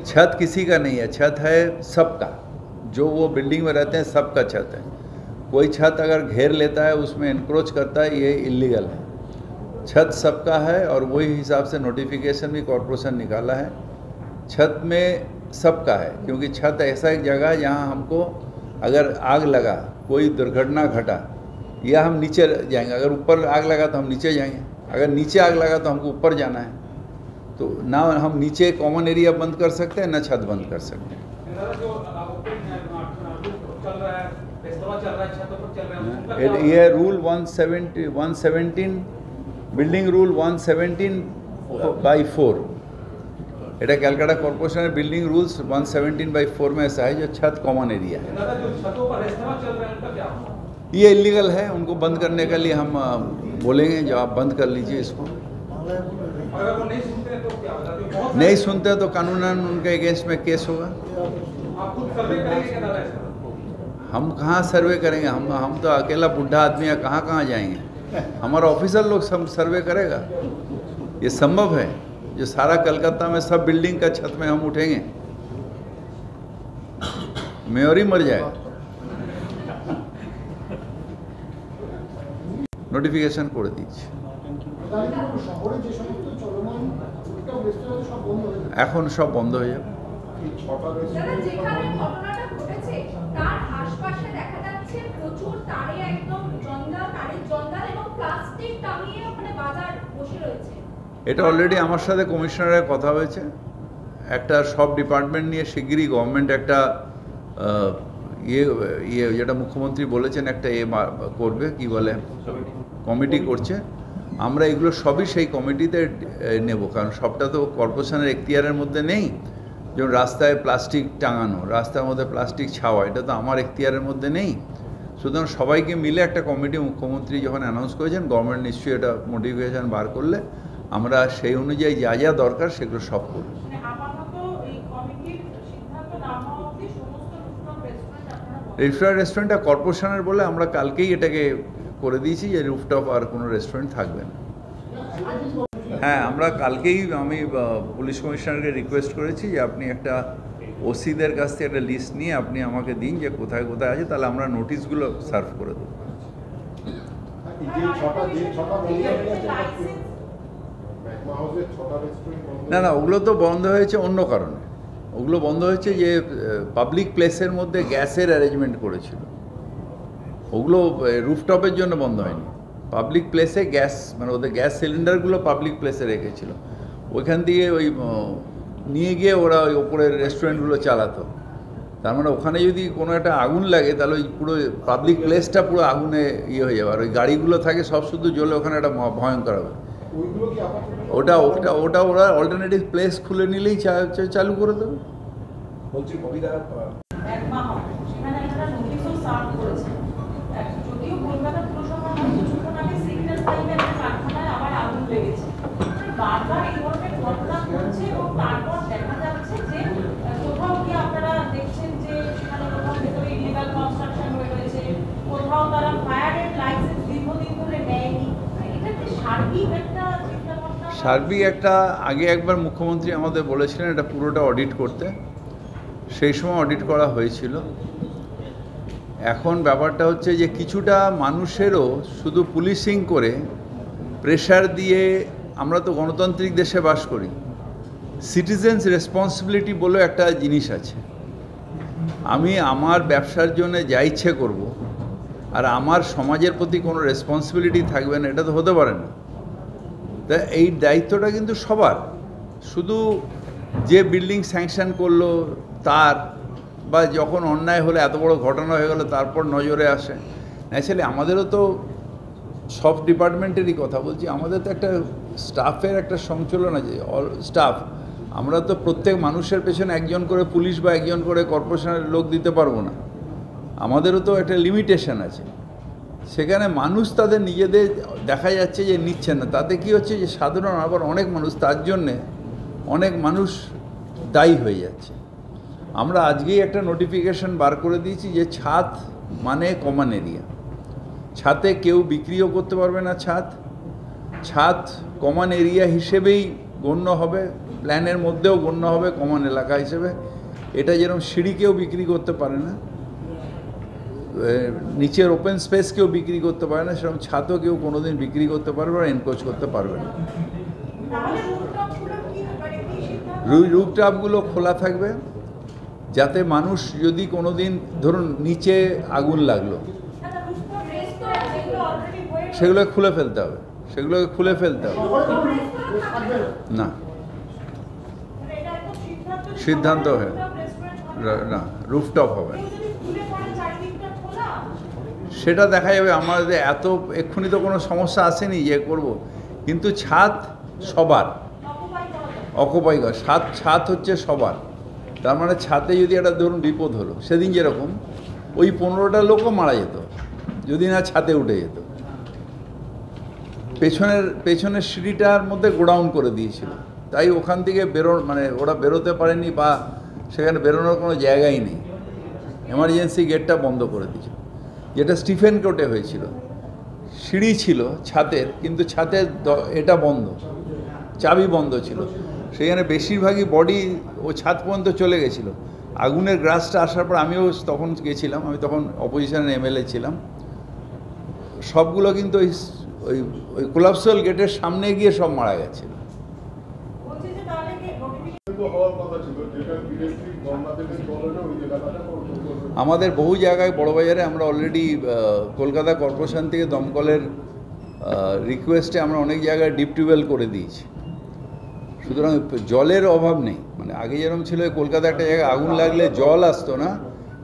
छत किसी का नहीं है, छत है सबका। जो वो बिल्डिंग में रहते हैं सबका छत है। कोई छत अगर घेर लेता है, उसमें इंक्रोच करता है, ये इलीगल है। छत सबका है और वही हिसाब से नोटिफिकेशन भी कॉर्पोरेशन निकाला है। छत में सबका है, क्योंकि छत ऐसा एक जगह है जहाँ हमको अगर आग लगा, कोई दुर्घटना घटा, या हम नीचे जाएंगे। अगर ऊपर आग लगा तो हम नीचे जाएंगे, अगर नीचे आग लगा तो हमको ऊपर जाना है। तो ना हम नीचे कॉमन एरिया बंद कर सकते हैं, ना छत बंद कर सकते हैं। ये रूल 117 बिल्डिंग रूल 117/4 এটা ক্যালকাটা কর্পোরেশনের বিল্ডিং रूल्स 117/4 में ऐसा है जो छत कॉमन एरिया है। ये इलीगल है, उनको बंद करने के लिए हम बोलेंगे जो आप बंद कर लीजिए इसको। नहीं सुनते तो कानूनन उनके अगेंस्ट में केस होगा। हम कहाँ सर्वे करेंगे? हम तो अकेला बुढ़ा आदमी है, कहाँ कहाँ जाएंगे? हमारा ऑफिसर लोग सब सर्वे करेगा। ये संभव है जो सारा कलकत्ता में सब बिल्डिंग का छत में हम उठेंगे? मेयर ही मर जाएगा। নোটিফিকেশন করে দিয়েছি। এখন সব বন্ধ হয়ে যাবে। এটা অলরেডি আমার সাথে কমিশনারের কথা হয়েছে। একটা সব ডিপার্টমেন্ট নিয়ে শিগগিরই গভর্নমেন্ট একটা যেটা মুখ্যমন্ত্রী বলেছেন একটা করবে, কি বলে, কমিটি করছে। আমরা এগুলো সবই সেই কমিটিতে নেব, কারণ সবটা তো কর্পোরেশনের এখতিয়ারের মধ্যে নেই। যেমন রাস্তায় প্লাস্টিক টাঙানো, রাস্তার মধ্যে প্লাস্টিক ছাওয়া, এটা তো আমার এখতিয়ারের মধ্যে নেই। সুতরাং সবাইকে মিলে একটা কমিটি মুখ্যমন্ত্রী যখন অ্যানাউন্স করেছেন, গভর্নমেন্ট নিশ্চয়ই এটা মোটিভেশন বার করলে আমরা সেই অনুযায়ী যা যা দরকার সেগুলো সব করব। রেস্টুরেন্টটা কর্পোরেশনের বলে আমরা কালকেই এটাকে করে দিয়েছি যে রুফটপ আর কোনো রেস্টুরেন্ট থাকবে না। হ্যাঁ, আমরা কালকেই আমি পুলিশ কমিশনারকে রিকোয়েস্ট করেছি যে আপনি একটা ওসিদের কাছ থেকে একটা লিস্ট নিয়ে আপনি আমাকে দিন যে কোথায় কোথায় আছে, তাহলে আমরা নোটিশগুলো সার্ভ করে দেবো। না না, ওগুলো তো বন্ধ হয়েছে অন্য কারণে। ওগুলো বন্ধ হয়েছে যে পাবলিক প্লেসের মধ্যে গ্যাসের অ্যারেঞ্জমেন্ট করেছিল, ওগুলো রুফটপের জন্য বন্ধ হয়নি। পাবলিক প্লেসে গ্যাস, মানে ওদের গ্যাস সিলিন্ডারগুলো পাবলিক প্লেসে রেখেছিল, ওইখান থেকে ওই নিয়ে গিয়ে ওরা ওই ওপরের রেস্টুরেন্টগুলো চালাতো। তার মানে ওখানে যদি কোনো একটা আগুন লাগে তাহলে ওই পুরো পাবলিক প্লেসটা পুরো আগুনে হয়ে যাবে। আর ওই গাড়িগুলো থাকে সব শুধু জ্বলে, ওখানে একটা ভয়ঙ্কর হবে। ওটা ওটা ওটা ওরা অল্টারনেটিভ প্লেস খুলে নিলেই চালু করে দেবে। সার্বিক একটা আগে একবার মুখ্যমন্ত্রী আমাদের বলেছিলেন এটা পুরোটা অডিট করতে, সেই সময় অডিট করা হয়েছিল। এখন ব্যাপারটা হচ্ছে যে কিছুটা মানুষেরও শুধু পুলিশিং করে প্রেশার দিয়ে, আমরা তো গণতান্ত্রিক দেশে বাস করি, সিটিজেন্স রেসপন্সিবিলিটি বলে একটা জিনিস আছে। আমি আমার ব্যবসার জন্য যা ইচ্ছে করব আর আমার সমাজের প্রতি কোনো রেসপন্সিবিলিটি থাকবে না, এটা তো হতে পারে না। তা এই দায়িত্বটা কিন্তু সবার, শুধু যে বিল্ডিং স্যাংশন করলো তার, বা যখন অন্যায় হলে এত বড় ঘটনা হয়ে গেল তারপর নজরে আসে। ন্যাচারালি আমাদেরও তো সব ডিপার্টমেন্টেরই কথা বলছি, আমাদের তো একটা স্টাফের একটা সঞ্চালন আছে, স্টাফ। আমরা তো প্রত্যেক মানুষের পেছনে একজন করে পুলিশ বা একজন করে কর্পোরেশনের লোক দিতে পারবো না, আমাদেরও তো একটা লিমিটেশন আছে। সেখানে মানুষ তাদের নিজেদের দেখা যাচ্ছে যে নিচ্ছে না, তাতে কি হচ্ছে যে সাধারণ আবার অনেক মানুষ, তার জন্যে অনেক মানুষ দায়ী হয়ে যাচ্ছে। আমরা আজকেই একটা নোটিফিকেশন বার করে দিয়েছি যে ছাদ মানে কমন এরিয়া, ছাদে কেউ বিক্রিও করতে পারবে না। ছাদ কমন এরিয়া হিসেবেই গণ্য হবে, প্ল্যানের মধ্যেও গণ্য হবে কমন এলাকা হিসেবে। এটা যেরকম সিঁড়ি কেউ বিক্রি করতে পারে না, নিচের ওপেন স্পেস কেউ বিক্রি করতে পারে না, সেরকম ছাদও কেউ কোনোদিন বিক্রি করতে পারবে না, এনক্রোচ করতে পারবে না। রুফটপগুলো খোলা থাকবে, যাতে মানুষ যদি কোনোদিন ধরুন নিচে আগুন লাগলো, সেগুলোকে খুলে ফেলতে হবে, সেগুলোকে খুলে ফেলতে হবে। না, সিদ্ধান্ত হয় না, রুফটপ হবে, সেটা দেখা যাবে। আমাদের এত এক্ষুনি তো কোনো সমস্যা আসেনি যে করব, কিন্তু ছাদ সবার অকুপাই করা, ছাদ হচ্ছে সবার। তার মানে ছাদে যদি একটা ধরুন বিপদ হলো, সেদিন যেরকম ওই 15টা লোকও মারা যেত যদি না ছাদে উঠে যেত। পেছনের সিঁড়িটার মধ্যে গোডাউন করে দিয়েছিল, তাই ওখান থেকে মানে ওরা বেরোতে পারেনি, বা সেখানে বেরোনোর কোনো জায়গাই নেই, এমার্জেন্সি গেটটা বন্ধ করে দিয়েছিল। যেটা স্টিফেন কোর্টে হয়েছিল, সিঁড়ি ছিল ছাদের, কিন্তু ছাদের এটা বন্ধ, চাবি বন্ধ ছিল, সেখানে বেশিরভাগই বডি ও ছাদ পর্যন্ত চলে গেছিলো। আগুনের গ্রাসটা আসার পর আমিও তখন গেছিলাম, আমি তখন অপোজিশনের এমএলএ ছিলাম। সবগুলো কিন্তু ওই কোলাপসাল গেটের সামনে গিয়ে সব মারা গেছিল। আমাদের বহু জায়গায় বড়বাজারে আমরা অলরেডি কলকাতা কর্পোরেশন থেকে দমকলের রিকোয়েস্টে আমরা অনেক জায়গায় ডিপ টিউবওয়েল করে দিয়েছি। সুতরাং জলের অভাব নেই। মানে আগে যেরকম ছিল কলকাতা একটা জায়গায় আগুন লাগলে জল আসতো না,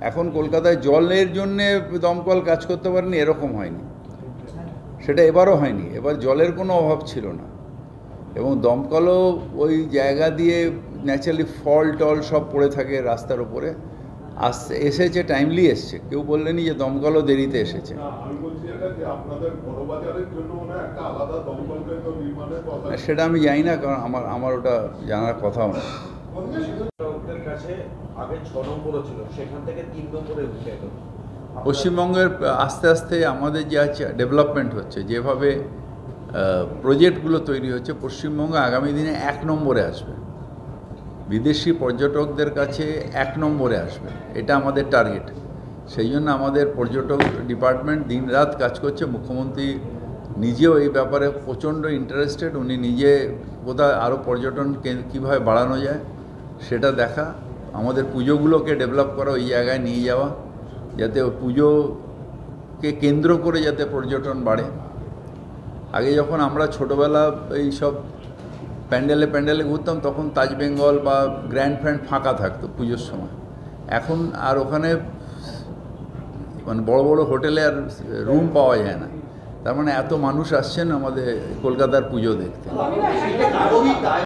এখন কলকাতায় জলের জন্যে দমকল কাজ করতে পারেনি এরকম হয়নি, সেটা এবারও হয়নি। এবার জলের কোনো অভাব ছিল না, এবং দমকলও ওই জায়গা দিয়ে ন্যাচারালি ফল টল সব পড়ে থাকে রাস্তার উপরে, এসেছে, টাইমলি এসছে, কেউ বললেনি যে দমকলও দেরিতে এসেছে। সেটা আমি জানি না, কারণ আমার ওটা জানার কথাও না। পশ্চিমবঙ্গের আস্তে আস্তে আমাদের যে ডেভেলপমেন্ট হচ্ছে, যেভাবে প্রজেক্টগুলো তৈরি হচ্ছে, পশ্চিমবঙ্গ আগামী দিনে 1 নম্বরে আসবে, বিদেশি পর্যটকদের কাছে 1 নম্বরে আসবে, এটা আমাদের টার্গেট। সেই জন্য আমাদের পর্যটক ডিপার্টমেন্ট দিনরাত কাজ করছে। মুখ্যমন্ত্রী নিজেও এই ব্যাপারে প্রচণ্ড ইন্টারেস্টেড, উনি নিজে কোথায় আরও পর্যটন কীভাবে বাড়ানো যায় সেটা দেখা, আমাদের পুজোগুলোকে ডেভেলপ করা, ওই জায়গায় নিয়ে যাওয়া, যাতে ওই পুজোকে কেন্দ্র করে যাতে পর্যটন বাড়ে। আগে যখন আমরা ছোটোবেলা এই সব প্যান্ডেলে ঘুরতাম, তখন তাজ বেঙ্গল বা গ্র্যান্ড ফাঁকা থাকতো পুজোর সময়। এখন আর ওখানে মানে বড় বড় হোটেলে আর রুম পাওয়া যায় না। তার মানে এত মানুষ আসছেন আমাদের কলকাতার পুজো দেখতে।